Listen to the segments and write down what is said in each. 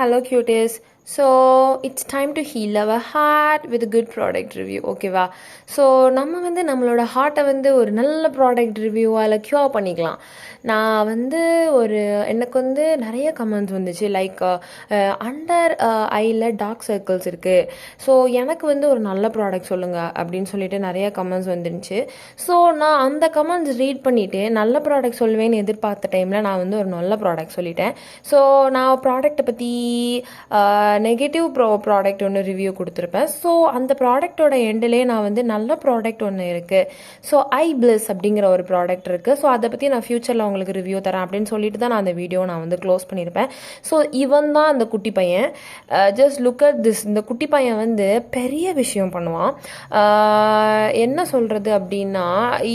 Hello, cuties. So, it's time to heal our heart with a good product review. ஓகேவா? So நம்ம நம்மளோட ஹார்ட்டை ஒரு நல்ல ப்ராடக்ட் ரிவ்யூவால் க்யூர் பண்ணிக்கலாம். நான் எனக்கு நிறைய கமெண்ட்ஸ் வந்துச்சு. லைக் அண்டர் ஐயில் டார்க் சர்க்கிள்ஸ் இருக்குது, ஸோ எனக்கு ஒரு நல்ல ப்ராடக்ட் சொல்லுங்கள் அப்படின்னு சொல்லிட்டு நிறைய கமெண்ட்ஸ் வந்துருந்துச்சு. ஸோ நான் அந்த கமெண்ட்ஸ் ரீட் பண்ணிவிட்டு நல்ல ப்ராடக்ட் சொல்லுவேன்னு எதிர்பார்த்த டைமில் நான் ஒரு நல்ல ப்ராடக்ட் சொல்லிட்டேன். ஸோ நான் ப்ராடக்ட்டை பற்றி நெகட்டிவ் ப்ராடக்ட் ஒன்று ரிவ்யூ கொடுத்துருப்பேன். ஸோ அந்த ப்ராடக்டோட எண்டிலே நான் நல்ல ப்ராடக்ட் ஒன்று இருக்குது. ஸோ ஐபிளிஸ் அப்படிங்கிற ஒரு ப்ராடக்ட் இருக்குது. ஸோ அதை பற்றி நான் ஃப்யூச்சரில் உங்களுக்கு ரிவ்யூ தரேன் அப்படின்னு சொல்லிட்டு தான் நான் அந்த வீடியோ க்ளோஸ் பண்ணியிருப்பேன். ஸோ இவன் தான் அந்த குட்டி பையன். Just look at this. இந்த குட்டி பையன் பெரிய விஷயம் பண்ணுவான். என்ன சொல்கிறது அப்படின்னா,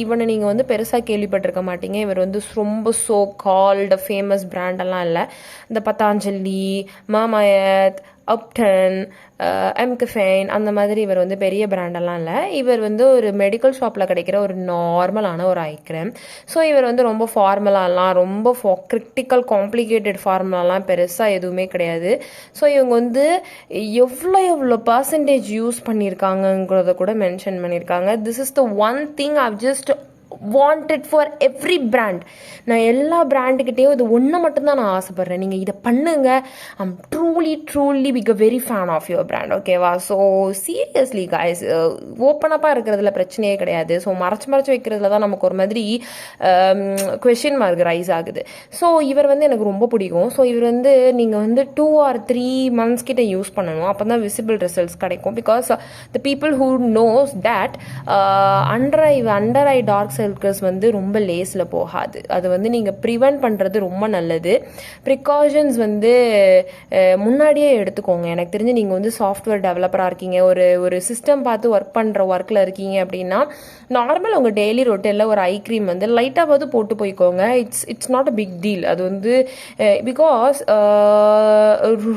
இவனை நீங்கள் பெருசாக கேள்விப்பட்டிருக்க மாட்டீங்க. இவர் ரொம்ப சோ கால்டு ஃபேமஸ் பிராண்டெல்லாம் இல்லை. இந்த பத்தாஞ்சலி, மாமாயத், அப்டன், எம்கஃபைன் அந்த மாதிரி இவர் பெரிய பிராண்டெல்லாம் இல்லை. இவர் ஒரு மெடிக்கல் ஷாப்பில் கிடைக்கிற ஒரு நார்மலான ஒரு ஐ க்ரீம். ஸோ இவர் ரொம்ப ஃபார்முலாலாம், ரொம்ப கிரிட்டிக்கல் காம்ப்ளிகேட்டட் ஃபார்முலாலாம் பெருசாக எதுவுமே கிடையாது. ஸோ இவங்க எவ்வளோ பர்சன்டேஜ் யூஸ் பண்ணியிருக்காங்கங்கிறத கூட மென்ஷன் பண்ணியிருக்காங்க. This is the one thing I've just wanted for every brand. நான் எல்லா பிராண்டுக்கிட்டேயும் இது ஒன்று மட்டும்தான் நான் ஆசைப்பட்றேன். நீங்கள் இதை பண்ணுங்க. I'm truly big a very fan of your brand. ஓகேவா? ஸோ சீரியஸ்லி காய்ஸ், ஓப்பனப்பாக இருக்கிறதுல பிரச்சனையே கிடையாது. ஸோ மறைச்சு வைக்கிறதுல தான் நமக்கு ஒரு மாதிரி கொஷின் மார்க் ரைஸ் ஆகுது. ஸோ இவர் எனக்கு ரொம்ப பிடிக்கும். ஸோ இவர் நீங்கள் 2 or 3 months கிட்ட யூஸ் பண்ணணும். அப்போ தான் விசிபிள் ரிசல்ட்ஸ் கிடைக்கும். Because the people who knows that under I dark circles ரொம்ப லேஸில் போகாது. அது நீங்கள் ப்ரிவென்ட் பண்ணுறது ரொம்ப நல்லது. ப்ரிகாஷன்ஸ் முன்னாடியே எடுத்துக்கோங்க. எனக்கு தெரிஞ்சு நீங்கள் சாஃப்ட்வேர் டெவலப்பராக இருக்கீங்க, ஒரு சிஸ்டம் பார்த்து ஒர்க்கில் இருக்கீங்க அப்படின்னா, நார்மல் உங்கள் டெய்லி ரொட்டீனில் ஒரு ஐ க்ரீம் லைட்டாக போட்டு போய்க்கோங்க. It's not a big deal. அது பிகாஸ்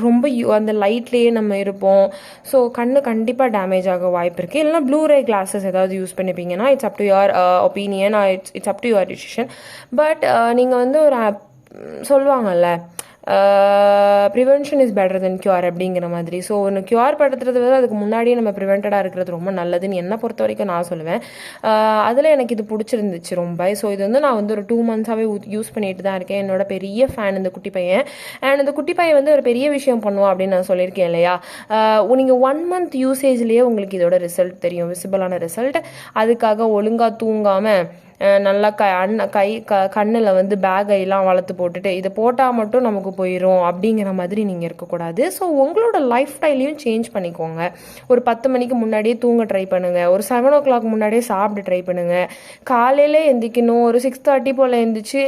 ரொம்ப அந்த லைட்லேயே நம்ம இருப்போம். ஸோ கண்ணு கண்டிப்பாக டேமேஜ் ஆக வாய்ப்பு இருக்குது. இல்லைனா ப்ளூரே கிளாஸஸ் ஏதாவது யூஸ் பண்ணிப்பீங்கன்னா it's up to your opinion. It's up to your decision. But நீங்கள் ஒரு சொல்லுவாங்கல்ல, prevention is better than cure அப்படிங்கிற மாதிரி. ஸோ ஒன்று க்யூர் படுத்துறது அதுக்கு முன்னாடியே நம்ம ப்ரிவென்டடாக இருக்கிறது ரொம்ப நல்லதுன்னு என்னை பொறுத்த வரைக்கும் நான் சொல்லுவேன். அதில் எனக்கு இது பிடிச்சிருந்துச்சு ரொம்ப. ஸோ இது நான் ஒரு 2 months யூஸ் பண்ணிட்டு தான் இருக்கேன். என்னோட பெரிய ஃபேன் இந்த குட்டி பையன். அண்ட் இந்த குட்டி பையன் ஒரு பெரிய விஷயம் பண்ணுவோம் அப்படின்னு நான் சொல்லியிருக்கேன் இல்லையா. நீங்கள் 1 month யூசேஜ்லேயே உங்களுக்கு இதோட ரிசல்ட் தெரியும், விசிபிளான ரிசல்ட். அதுக்காக ஒழுங்காக தூங்காமல் நல்லா கண்ணில் பேகையெல்லாம் வளர்த்து போட்டுட்டு இதை போட்டால் மட்டும் நமக்கு போயிடும் அப்படிங்கிற மாதிரி நீங்கள் இருக்கக்கூடாது. ஸோ உங்களோட லைஃப் ஸ்டைலையும் சேஞ்ச் பண்ணிக்கோங்க. ஒரு 10 மணிக்கு முன்னாடியே தூங்க ட்ரை பண்ணுங்கள். ஒரு 7 o'clock முன்னாடியே சாப்பிட்டு ட்ரை பண்ணுங்கள். காலையில் எந்திக்கணும். ஒரு 6:30 போல் எந்திரிச்சு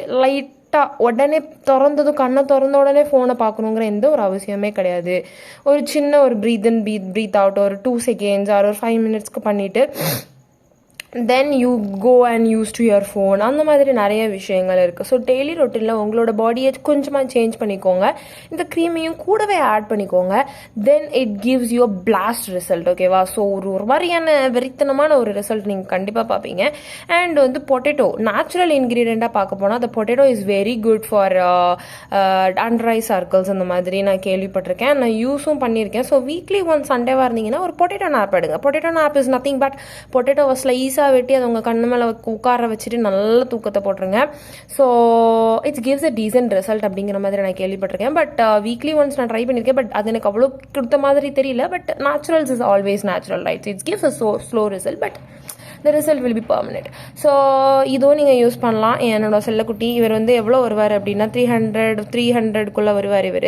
உடனே கண்ணை திறந்த உடனே ஃபோனை பார்க்கணுங்கிற எந்த ஒரு அவசியமே கிடையாது. ஒரு சின்ன ஒரு ப்ரீத் இன் ப்ரீத் அவுட் ஒரு 2 seconds ஒரு 5 minutes பண்ணிவிட்டு then you go and use to your phone. அந்த மாதிரி நிறைய விஷயங்கள் இருக்குது. ஸோ டெய்லி ரொட்டீனில் உங்களோட பாடியை கொஞ்சமாக சேஞ்ச் பண்ணிக்கோங்க. இந்த க்ரீமையும் கூடவே ஆட் பண்ணிக்கோங்க. Then it gives you a blast result. ஓகேவா? ஸோ ஒரு மாதிரியான வெறித்தனமான ஒரு ரிசல்ட் நீங்கள் கண்டிப்பாக பார்ப்பீங்க. அண்ட் பொட்டேட்டோ நேச்சுரல் இன்க்ரீடியண்ட்டாக பார்க்க போனால் அந்த potato is very good for under eye circles. அந்த மாதிரி நான் கேள்விப்பட்டிருக்கேன், நான் யூஸும் பண்ணியிருக்கேன். ஸோ வீக்லி ஒன்ஸ் சண்டேவாக இருந்தீங்கன்னா ஒரு பொட்டேட்டோ நாப் எடுங்க. Potato knob is nothing but பொட்டேட்டோவை ஸ்லைஸ் வெட்டி அதை உங்கள் கண்ணு மேலே உட்கார வச்சுட்டு நல்ல தூக்கத்தை போட்டுருங்க. So it's gives a decent result அப்படிங்கிற மாதிரி நான் கேள்விப்பட்டிருக்கேன். பட் வீக்லி ஒன்ஸ் நான் ட்ரை பண்ணியிருக்கேன். பட் அது எனக்கு அவ்வளோ கொடுத்த மாதிரி தெரியல. But naturals is always natural, right? It's gives a slow result but the result will be permanent. So இதுவும் நீங்கள் யூஸ் பண்ணலாம். என்னோட செல்லக்குட்டி இவர் எவ்வளோ வருவார் அப்படின்னா 300 வருவார் இவர்.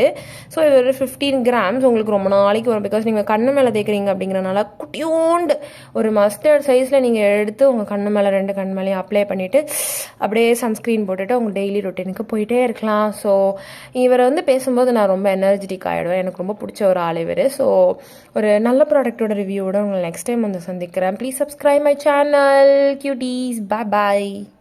ஸோ இவர் 15 grams உங்களுக்கு ரொம்ப நாளைக்கு வரும். பிகாஸ் நீங்கள் கண்ணு மேலே தேய்க்கிறீங்க அப்படிங்கிறனால குட்டியோண்டு ஒரு மஸ்டர்ட் சைஸில் நீங்கள் எடுத்து உங்கள் கண்ணு மேலே 2 கண் மேலேயும் அப்ளை பண்ணிவிட்டு அப்படியே சன்ஸ்க்ரீன் போட்டுட்டு உங்கள் டெய்லி ரொட்டீனுக்கு போயிட்டே இருக்கலாம். ஸோ இவரை பேசும்போது நான் ரொம்ப எனர்ஜெட்டிக் ஆகிடுவேன். எனக்கு ரொம்ப பிடிச்ச ஒரு ஆள் இவர். ஸோ ஒரு நல்ல ப்ராடக்டோட ரிவ்யூவோட உங்களை நெக்ஸ்ட் டைம் சந்திக்கிறேன். Please subscribe my channel cuties. Bye bye.